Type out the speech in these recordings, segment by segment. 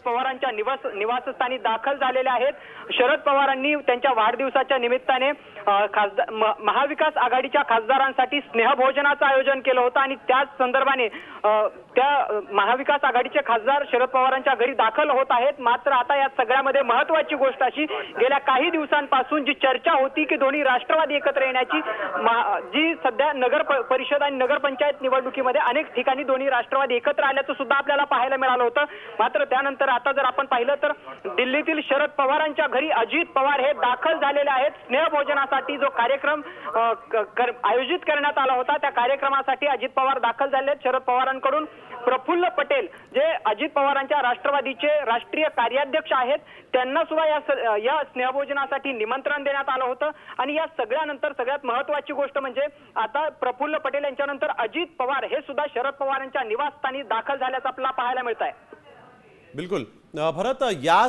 पवारांच्या निवासस्थानी दाखल झालेले आहेत. शरद पवारांनी त्यांच्या वाढदिवसाच्या निमित्ताने महाविकास आघाडीच्या खासदारांसाठी स्नेहभोजनाचं आयोजन केलं होतं आणि त्याच संदर्भाने त्या महाविकास आघाडीचे खासदार शरद पवारांच्या घरी दाखल होत आहेत. मात्र आता या सगळ्यामध्ये महत्त्वाची गोष्ट अशी, गेल्या काही दिवसांपासून जी चर्चा होती की दोन्ही राष्ट्रवादी एकत्र येण्याची, जी सध्या नगर परिषद आणि नगरपंचायत निवडणुकीमध्ये अनेक ठिकाणी दोन्ही राष्ट्रवादी एकत्र आल्याचं सुद्धा आपल्याला पाहायला मिळालं होतं. मात्र त्यानंतर आता जर आपण पाहिलं तर दिल्लीतील शरद पवारांच्या घरी अजित पवार हे दाखल झालेले आहेत. स्नेहभोजनासाठी जो कार्यक्रम आयोजित करण्यात आला होता त्या कार्यक्रमासाठी अजित पवार दाखल झाले आहेत. शरद पवारांकडून प्रफुल्ल पटेल जे अजित पवारांच्या राष्ट्रवादीचे राष्ट्रीय कार्याध्यक्ष आहेत त्यांना सुद्धा या स्नेहभोजनासाठी निमंत्रण देण्यात आलं होतं. आणि या सगळ्यानंतर सगळ्यात महत्त्वाची गोष्ट म्हणजे आता प्रफुल्ल पटेल यांच्यानंतर अजित पवार हे सुद्धा शरद पवारांच्या निवासस्थानी दाखल झाल्याचं आपल्याला पाहायला मिळत आहे. बिलकुल भरत, या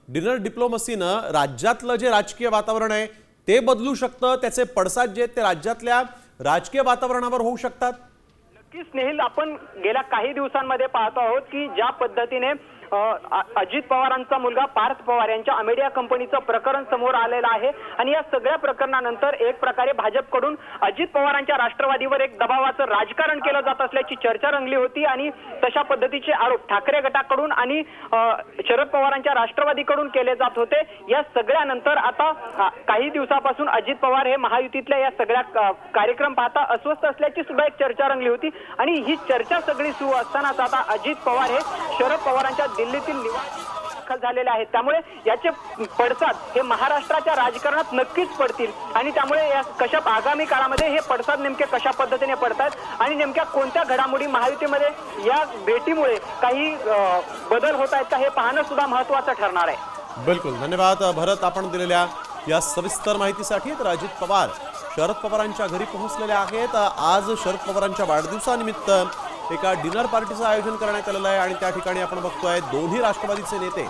डिनर डिप्लोमसीनं राज्यातलं जे राजकीय वातावरण आहे ते बदलू शकतं, त्याचे पडसाद जे ते राज्यातल्या राजकीय वातावरणावर होऊ शकतात. नक्कीच स्नेहिल, आपण गेल्या काही दिवसांमध्ये पाहतो आहोत की ज्या पद्धतीने अजित पवारांचा मुलगा पार्थ पवार यांच्या अमेडिया कंपनीचं प्रकरण समोर आलेलं आहे आणि या सगळ्या प्रकरणानंतर एक प्रकारे भाजपकडून अजित पवारांच्या राष्ट्रवादीवर एक दबावाचं राजकारण केलं जात असल्याची चर्चा रंगली होती आणि तशा पद्धतीचे आरोप ठाकरे गटाकडून आणि शरद पवारांच्या राष्ट्रवादीकडून केले जात होते. या सगळ्यानंतर आता काही दिवसापासून अजित पवार हे महायुतीतल्या या सगळ्या कार्यक्रम पाहता अस्वस्थ असल्याची सुद्धा एक चर्चा रंगली होती आणि ही चर्चा सगळी सुरू असतानाच आता अजित पवार हे शरद पवारांच्या दिल्लीतील निवास दाखल झालेले आहेत. त्यामुळे याचे पडसाद हे महाराष्ट्राच्या राजकारणात नक्कीच पडतील आणि त्यामुळे या आगामी काळामध्ये हे पडसाद नेमके कशा पद्धतीने पडतात आणि नेमक्या कोणत्या घडामोडी महायुतीमध्ये या भेटीमुळे काही बदल होत आहेत का हे पाहणं सुद्धा महत्त्वाचं ठरणार आहे. बिलकुल, धन्यवाद भरत आपण दिलेल्या या सविस्तर माहितीसाठी. तर अजित पवार शरद पवारांच्या घरी पोहोचलेले आहेत. आज शरद पवारांच्या वाढदिवसानिमित्त एका डिनर पार्टीचं आयोजन करण्यात आलेलं आहे आणि त्या ठिकाणी आपण बघतोय दोन्ही राष्ट्रवादीचे नेते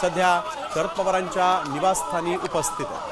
सध्या शरद पवारांच्या निवासस्थानी उपस्थित आहेत.